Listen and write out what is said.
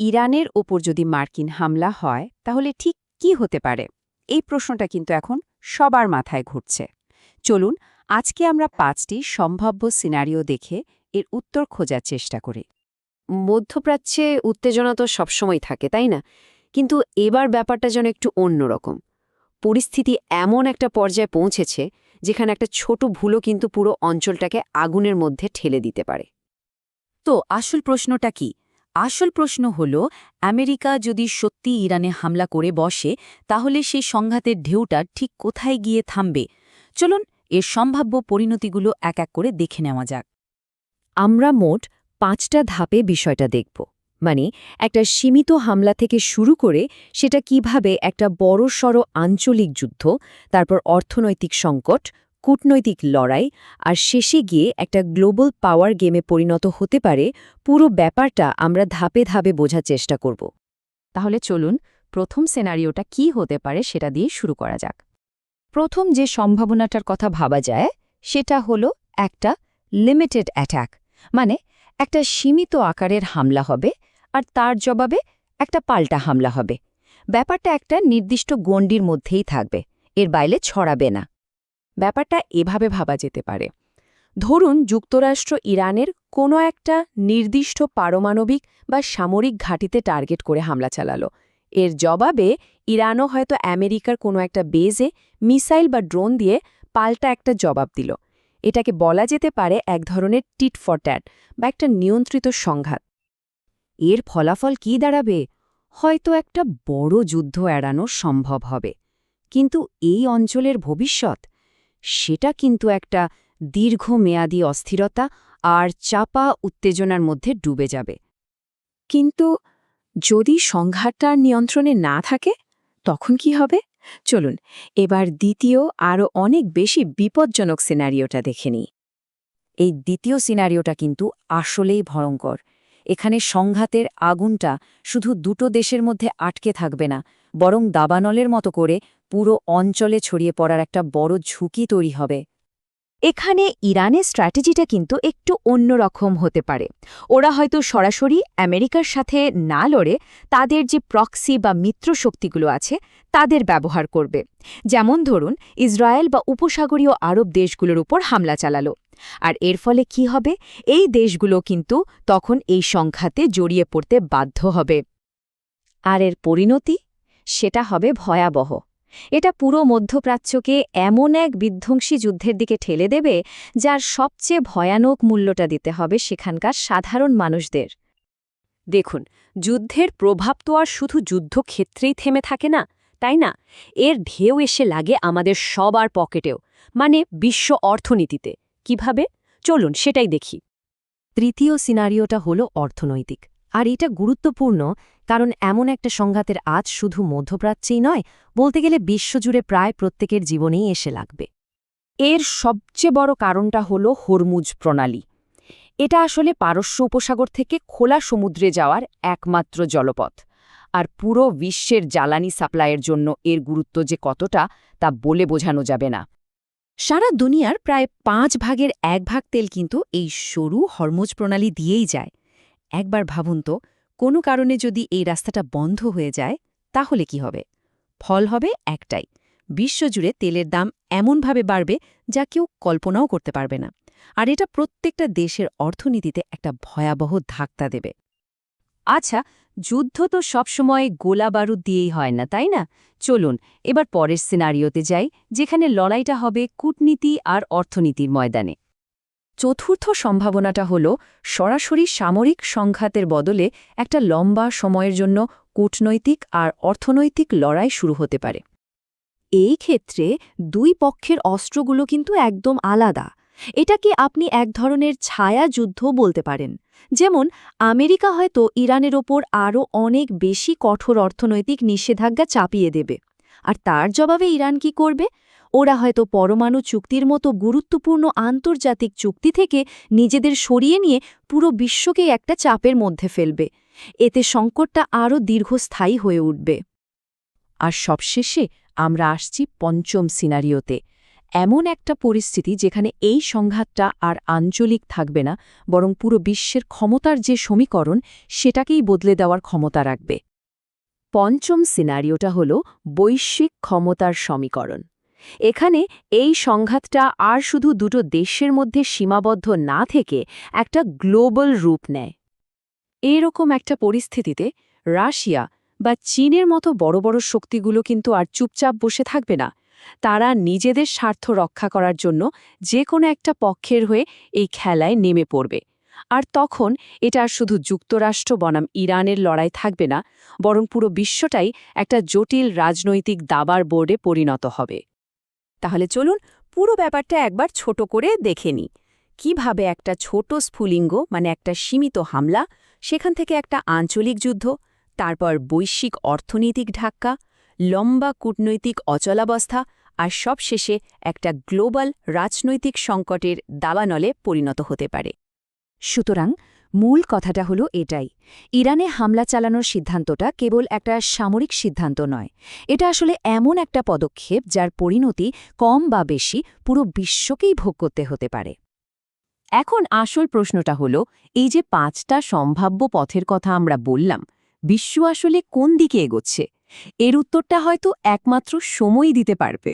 ইরানের ওপর যদি মার্কিন হামলা হয় তাহলে ঠিক কি হতে পারে? এই প্রশ্নটা কিন্তু এখন সবার মাথায় ঘুরছে। চলুন আজকে আমরা ৫টি সম্ভাব্য সিনারিও দেখে এর উত্তর খোঁজার চেষ্টা করি। মধ্যপ্রাচ্যে উত্তেজনা তো সবসময় থাকে, তাই না? কিন্তু এবার ব্যাপারটা যেন একটু অন্যরকম। পরিস্থিতি এমন একটা পর্যায়ে পৌঁছেছে যেখানে একটা ছোট ভুলও কিন্তু পুরো অঞ্চলটাকে আগুনের মধ্যে ঠেলে দিতে পারে। তো আসল প্রশ্নটা কি? আসল প্রশ্ন হল, আমেরিকা যদি সত্যি ইরানে হামলা করে বসে তাহলে সেই সংঘাতের ঢেউটা ঠিক কোথায় গিয়ে থামবে? চলুন এর সম্ভাব্য পরিণতিগুলো এক এক করে দেখে নেওয়া যাক। আমরা মোট ৫টা ধাপে বিষয়টা দেখব। মানে একটা সীমিত হামলা থেকে শুরু করে সেটা কিভাবে একটা বড়সড় আঞ্চলিক যুদ্ধ, তারপর অর্থনৈতিক সংকট, কূটনৈতিক লড়াই আর শেষে গিয়ে একটা গ্লোবাল পাওয়ার গেমে পরিণত হতে পারে, পুরো ব্যাপারটা আমরা ধাপে ধাপে বোঝার চেষ্টা করব। তাহলে চলুন প্রথম সিনারিওটা কি হতে পারে সেটা দিয়ে শুরু করা যাক। প্রথম যে সম্ভাবনাটার কথা ভাবা যায় সেটা হলো একটা লিমিটেড অ্যাটাক, মানে একটা সীমিত আকারের হামলা হবে আর তার জবাবে একটা পাল্টা হামলা হবে। ব্যাপারটা একটা নির্দিষ্ট গণ্ডির মধ্যেই থাকবে, এর বাইরে ছড়াবে না। ব্যাপারটা এভাবে ভাবা যেতে পারে, ধরুন যুক্তরাষ্ট্র ইরানের কোনো একটা নির্দিষ্ট পারমাণবিক বা সামরিক ঘাঁটিতে টার্গেট করে হামলা চালালো। এর জবাবে ইরানও হয়তো আমেরিকার কোনো একটা বেজে মিসাইল বা ড্রোন দিয়ে পাল্টা একটা জবাব দিল। এটাকে বলা যেতে পারে এক ধরনের টিট ফর ট্যাট বা একটা নিয়ন্ত্রিত সংঘাত। এর ফলাফল কি দাঁড়াবে? হয়তো একটা বড় যুদ্ধ এড়ানো সম্ভব হবে, কিন্তু এই অঞ্চলের ভবিষ্যৎ, সেটা কিন্তু একটা দীর্ঘমেয়াদী অস্থিরতা আর চাপা উত্তেজনার মধ্যে ডুবে যাবে। কিন্তু যদি সংঘাতটার নিয়ন্ত্রণে না থাকে তখন কি হবে? চলুন এবার দ্বিতীয় আরও অনেক বেশি বিপজ্জনক সিনারিওটা দেখে নিই। এই দ্বিতীয় সিনারিওটা কিন্তু আসলেই ভয়ঙ্কর। এখানে সংঘাতের আগুনটা শুধু দুটো দেশের মধ্যে আটকে থাকবে না, বরং দাবানলের মতো করে পুরো অঞ্চলে ছড়িয়ে পড়ার একটা বড় ঝুঁকি তৈরি হবে। এখানে ইরানের স্ট্র্যাটেজিটা কিন্তু একটু অন্যরকম হতে পারে। ওরা হয়তো সরাসরি আমেরিকার সাথে না লড়ে তাদের যে প্রক্সি বা মিত্র শক্তিগুলো আছে তাদের ব্যবহার করবে। যেমন ধরুন ইসরায়েল বা উপসাগরীয় আরব দেশগুলোর উপর হামলা চালালো। আর এর ফলে কি হবে? এই দেশগুলো কিন্তু তখন এই সংঘাতে জড়িয়ে পড়তে বাধ্য হবে। আর এর পরিণতি? সেটা হবে ভয়াবহ। এটা পুরো মধ্যপ্রাচ্যকে এমন এক বিধ্বংসী যুদ্ধের দিকে ঠেলে দেবে যার সবচেয়ে ভয়ানক মূল্যটা দিতে হবে সেখানকার সাধারণ মানুষদের। দেখুন, যুদ্ধের প্রভাব তো আর শুধু যুদ্ধক্ষেত্রেই থেমে থাকে না, তাই না? এর ঢেউ এসে লাগে আমাদের সবার পকেটেও, মানে বিশ্ব অর্থনীতিতে। কিভাবে? চলুন সেটাই দেখি। তৃতীয় সিনারিওটা হলো অর্থনৈতিক। আর এটা গুরুত্বপূর্ণ, কারণ এমন একটা সংঘাতের আজ শুধু মধ্যপ্রাচ্যেই নয়, বলতে গেলে বিশ্বজুড়ে প্রায় প্রত্যেকের জীবনেই এসে লাগবে। এর সবচেয়ে বড় কারণটা হলো হরমুজ প্রণালী। এটা আসলে পারস্য উপসাগর থেকে খোলা সমুদ্রে যাওয়ার একমাত্র জলপথ। আর পুরো বিশ্বের জ্বালানি সাপ্লাইয়ের জন্য এর গুরুত্ব যে কতটা তা বলে বোঝানো যাবে না। সারা দুনিয়ার প্রায় 1/5 তেল কিন্তু এই সরু হরমুজ প্রণালী দিয়েই যায়। একবার ভাবুন তো, কোনো কারণে যদি এই রাস্তাটা বন্ধ হয়ে যায় তাহলে কি হবে? ফল হবে একটাই, বিশ্বজুড়ে তেলের দাম এমনভাবে বাড়বে যা কেউ কল্পনাও করতে পারবে না। আর এটা প্রত্যেকটা দেশের অর্থনীতিতে একটা ভয়াবহ ধাক্কা দেবে। আচ্ছা, যুদ্ধ তো সবসময় গোলাবারুদ দিয়েই হয় না, তাই না? চলুন এবার পরের সিনারিওতে যাই, যেখানে লড়াইটা হবে কূটনীতি আর অর্থনীতির ময়দানে। চতুর্থ সম্ভাবনাটা হল সরাসরি সামরিক সংঘাতের বদলে একটা লম্বা সময়ের জন্য কূটনৈতিক আর অর্থনৈতিক লড়াই শুরু হতে পারে। এই ক্ষেত্রে দুই পক্ষের অস্ত্রগুলো কিন্তু একদম আলাদা। এটাকে আপনি এক ধরনের ছায়া যুদ্ধ বলতে পারেন। যেমন আমেরিকা হয়তো ইরানের ওপর আরও অনেক বেশি কঠোর অর্থনৈতিক নিষেধাজ্ঞা চাপিয়ে দেবে। আর তার জবাবে ইরান কি করবে? ওরা হয়তো পরমাণু চুক্তির মতো গুরুত্বপূর্ণ আন্তর্জাতিক চুক্তি থেকে নিজেদের সরিয়ে নিয়ে পুরো বিশ্বকেই একটা চাপের মধ্যে ফেলবে। এতে সংকটটা আরও দীর্ঘস্থায়ী হয়ে উঠবে। আর সবশেষে আমরা আসছি পঞ্চম সিনারিওতে, এমন একটা পরিস্থিতি যেখানে এই সংঘাতটা আর আঞ্চলিক থাকবে না, বরং পুরো বিশ্বের ক্ষমতার যে সমীকরণ সেটাকেই বদলে দেওয়ার ক্ষমতা রাখবে। পঞ্চম সিনারিওটা হল বৈশ্বিক ক্ষমতার সমীকরণ। এখানে এই সংঘাতটা আর শুধু দুটো দেশের মধ্যে সীমাবদ্ধ না থেকে একটা গ্লোবাল রূপ নেয়। এরকম একটা পরিস্থিতিতে রাশিয়া বা চীনের মতো বড় বড় শক্তিগুলো কিন্তু আর চুপচাপ বসে থাকবে না। তারা নিজেদের স্বার্থ রক্ষা করার জন্য যে কোনো একটা পক্ষের হয়ে এই খেলায় নেমে পড়বে। আর তখন এটা আর শুধু যুক্তরাষ্ট্র বনাম ইরানের লড়াই থাকবে না, বরং পুরো বিশ্বটাই একটা জটিল রাজনৈতিক দাবার বোর্ডে পরিণত হবে। তাহলে চলুন পুরো ব্যাপারটা একবার ছোট করে দেখে নিই। কিভাবে একটা ছোট স্ফুলিঙ্গ, মানে একটা সীমিত হামলা, সেখান থেকে একটা আঞ্চলিক যুদ্ধ, তারপর বৈশ্বিক অর্থনৈতিক ধাক্কা, লম্বা কূটনৈতিক অচলাবস্থা, আর সবশেষে একটা গ্লোবাল রাজনৈতিক সংকটের দাবানলে পরিণত হতে পারে। সুতরাং মূল কথাটা হলো এটাই, ইরানে হামলা চালানোর সিদ্ধান্তটা কেবল একটা সামরিক সিদ্ধান্ত নয়, এটা আসলে এমন একটা পদক্ষেপ যার পরিণতি কম বা বেশি পুরো বিশ্বকেই ভোগ করতে হতে পারে। এখন আসল প্রশ্নটা হলো, এই যে 5টা সম্ভাব্য পথের কথা আমরা বললাম, বিশ্ব আসলে কোন দিকে এগোচ্ছে? এর উত্তরটা হয়তো একমাত্র সময়ই দিতে পারবে।